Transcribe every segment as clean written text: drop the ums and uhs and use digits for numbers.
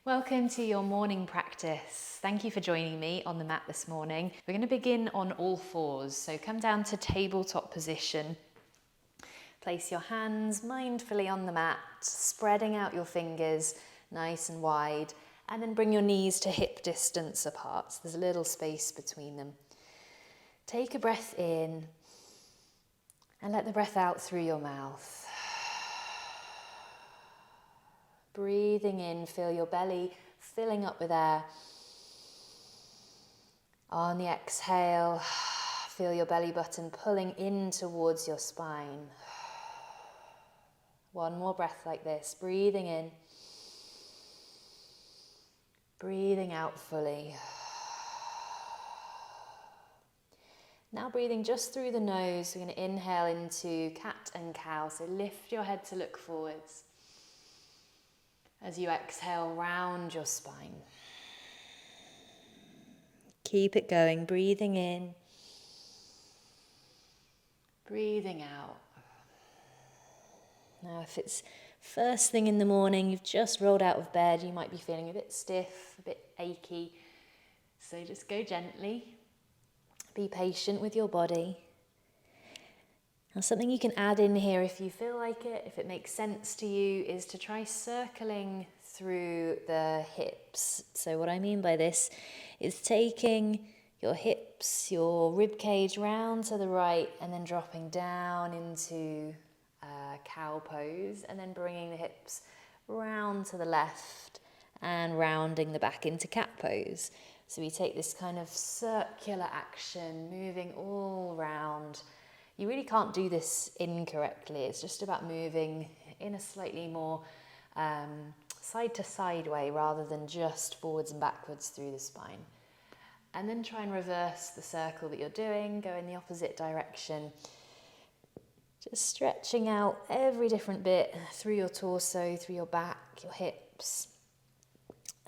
Welcome to your morning practice. Thank you for joining me on the mat this morning. We're going to begin on all fours, so come down to tabletop position. Place your hands mindfully on the mat, spreading out your fingers nice and wide, and then bring your knees to hip distance apart, so there's a little space between them. Take a breath in and let the breath out through your mouth. Breathing in, feel your belly filling up with air. On the exhale, feel your belly button pulling in towards your spine. One more breath like this, breathing in, breathing out fully. Now breathing just through the nose, we're going to inhale into cat and cow, so lift your head to look forwards. As you exhale, round your spine. Keep it going, breathing in, breathing out. Now, if it's first thing in the morning, you've just rolled out of bed, you might be feeling a bit stiff, a bit achy. So just go gently, be patient with your body. Now, something you can add in here if you feel like it, if it makes sense to you, is to try circling through the hips. So what I mean by this is taking your hips, your rib cage round to the right and then dropping down into cow pose, and then bringing the hips round to the left and rounding the back into cat pose. So we take this kind of circular action, moving all round. You really can't do this incorrectly. It's just about moving in a slightly more side to side way rather than just forwards and backwards through the spine. And then try and reverse the circle that you're doing, go in the opposite direction. Just stretching out every different bit through your torso, through your back, your hips.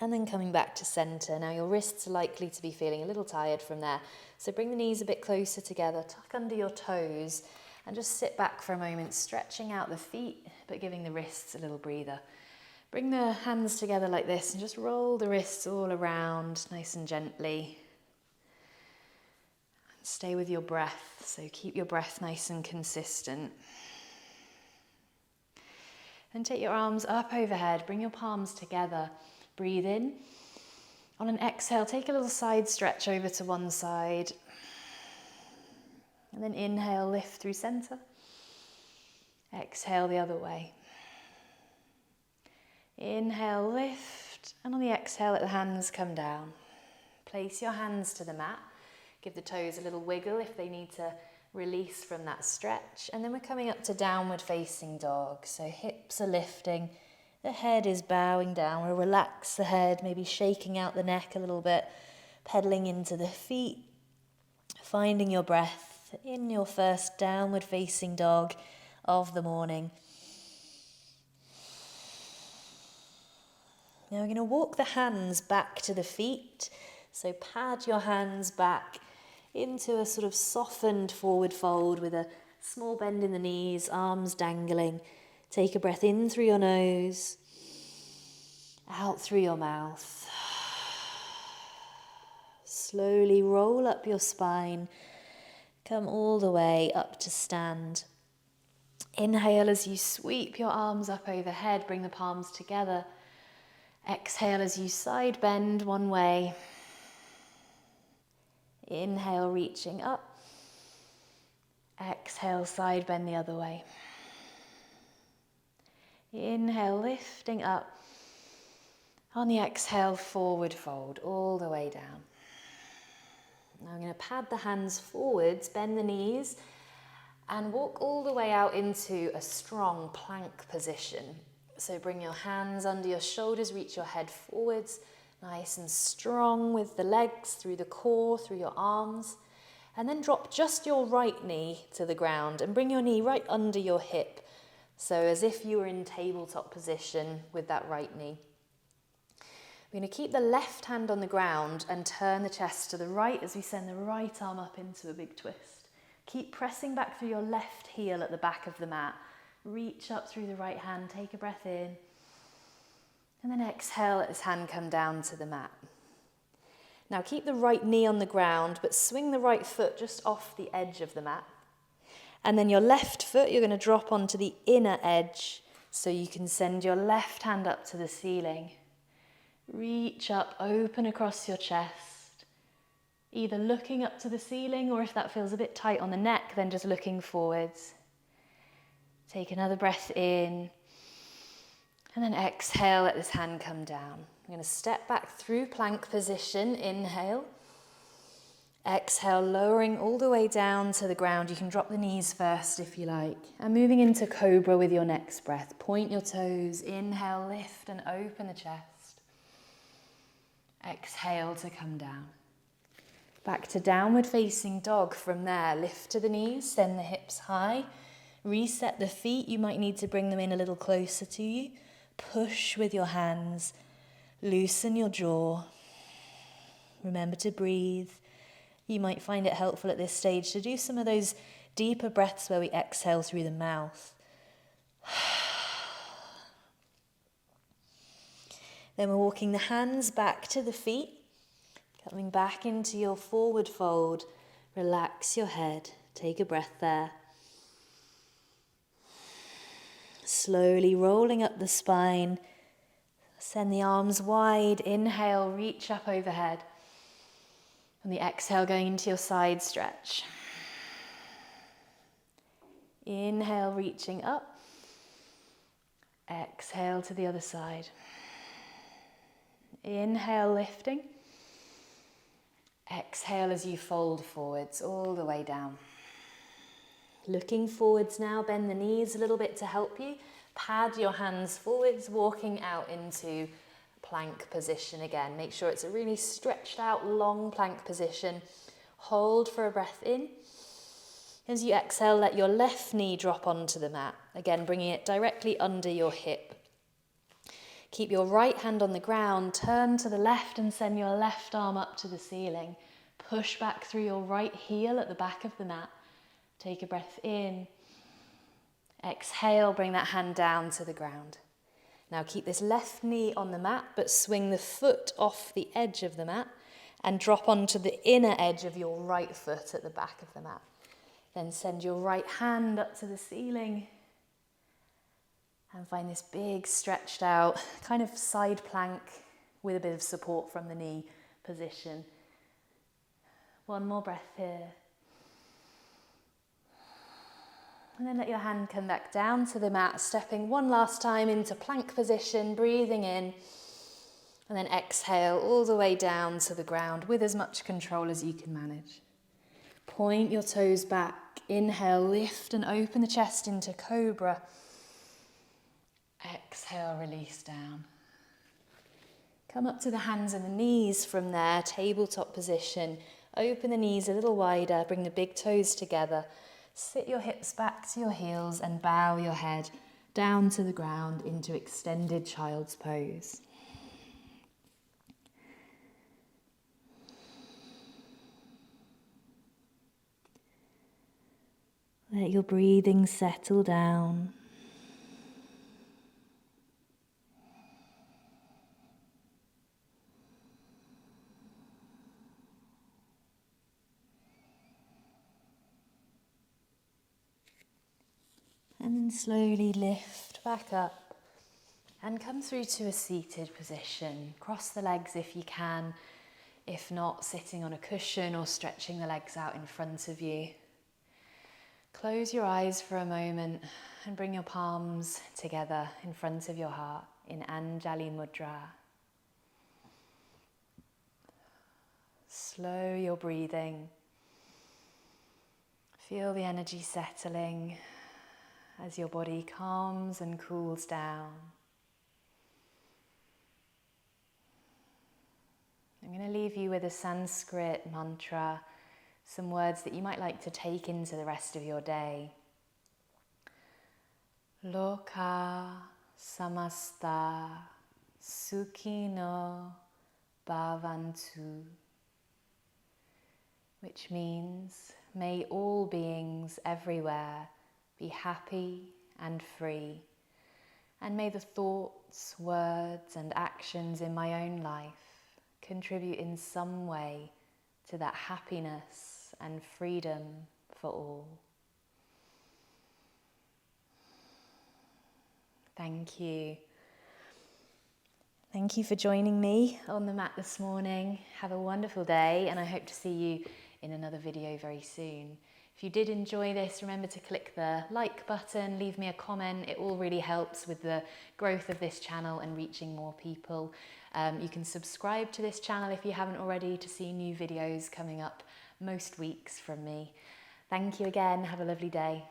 And then coming back to center. Now your wrists are likely to be feeling a little tired from there. So bring the knees a bit closer together, tuck under your toes, and just sit back for a moment, stretching out the feet, but giving the wrists a little breather. Bring the hands together like this and just roll the wrists all around nice and gently. Stay with your breath, so keep your breath nice and consistent. Then take your arms up overhead, bring your palms together. Breathe in. On an exhale, take a little side stretch over to one side. And then inhale, lift through center. Exhale the other way. Inhale, lift. And on the exhale, let the hands come down. Place your hands to the mat. Give the toes a little wiggle if they need to release from that stretch. And then we're coming up to downward facing dog. So hips are lifting. The head is bowing down. We'll relax the head, maybe shaking out the neck a little bit, pedaling into the feet, finding your breath in your first downward facing dog of the morning. Now we're going to walk the hands back to the feet. So pad your hands back into a sort of softened forward fold with a small bend in the knees, arms dangling. Take a breath in through your nose, out through your mouth. Slowly roll up your spine, come all the way up to stand. Inhale as you sweep your arms up overhead, bring the palms together. Exhale as you side bend one way. Inhale, reaching up. Exhale, side bend the other way. Inhale, lifting up. On the exhale, forward fold all the way down. Now I'm going to pad the hands forwards, bend the knees, and walk all the way out into a strong plank position. So bring your hands under your shoulders, reach your head forwards, nice and strong with the legs through the core, through your arms. And then drop just your right knee to the ground and bring your knee right under your hip. So as if you were in tabletop position with that right knee. We're going to keep the left hand on the ground and turn the chest to the right as we send the right arm up into a big twist. Keep pressing back through your left heel at the back of the mat. Reach up through the right hand, take a breath in. And then exhale, let this hand come down to the mat. Now keep the right knee on the ground, but swing the right foot just off the edge of the mat. And then your left foot, you're going to drop onto the inner edge so you can send your left hand up to the ceiling. Reach up, open across your chest, either looking up to the ceiling, or if that feels a bit tight on the neck, then just looking forwards. Take another breath in, and then exhale, let this hand come down. I'm going to step back through plank position, inhale. Exhale, lowering all the way down to the ground. You can drop the knees first if you like. And moving into cobra with your next breath. Point your toes, inhale, lift and open the chest. Exhale to come down. Back to downward facing dog from there. Lift to the knees, send the hips high. Reset the feet. You might need to bring them in a little closer to you. Push with your hands. Loosen your jaw. Remember to breathe. You might find it helpful at this stage to do some of those deeper breaths where we exhale through the mouth. Then we're walking the hands back to the feet, coming back into your forward fold. Relax your head. Take a breath there. Slowly rolling up the spine. Send the arms wide. Inhale, reach up overhead. And the exhale going into your side stretch. Inhale, reaching up. Exhale to the other side. Inhale, lifting. Exhale as you fold forwards all the way down. Looking forwards now, bend the knees a little bit to help you. Pad your hands forwards, walking out into plank position again. Make sure it's a really stretched out, long plank position. Hold for a breath in. As you exhale, let your left knee drop onto the mat. Again, bringing it directly under your hip. Keep your right hand on the ground. Turn to the left and send your left arm up to the ceiling. Push back through your right heel at the back of the mat. Take a breath in. Exhale, bring that hand down to the ground. Now keep this left knee on the mat, but swing the foot off the edge of the mat and drop onto the inner edge of your right foot at the back of the mat. Then send your right hand up to the ceiling and find this big stretched out kind of side plank with a bit of support from the knee position. One more breath here. And then let your hand come back down to the mat, stepping one last time into plank position, breathing in, and then exhale all the way down to the ground with as much control as you can manage. Point your toes back, inhale, lift and open the chest into cobra. Exhale, release down. Come up to the hands and the knees from there, tabletop position. Open the knees a little wider, bring the big toes together. Sit your hips back to your heels and bow your head down to the ground into extended child's pose. Let your breathing settle down. And then slowly lift back up and come through to a seated position. Cross the legs if you can, if not, sitting on a cushion or stretching the legs out in front of you. Close your eyes for a moment and bring your palms together in front of your heart in Anjali Mudra. Slow your breathing. Feel the energy settling as your body calms and cools down. I'm going to leave you with a Sanskrit mantra, some words that you might like to take into the rest of your day. Loka samasta sukhino bhavantu, which means, may all beings everywhere be happy and free, and may the thoughts, thoughts, words, and actions in my own life contribute in some way to that happiness and freedom for all. Thank you. Thank you for joining me on the mat this morning. Have a wonderful day, and I hope to see you in another video very soon. If you did enjoy this, remember to click the like button, leave me a comment. It all really helps with the growth of this channel and reaching more people. You can subscribe to this channel if you haven't already to see new videos coming up most weeks from me. Thank you again. Have a lovely day.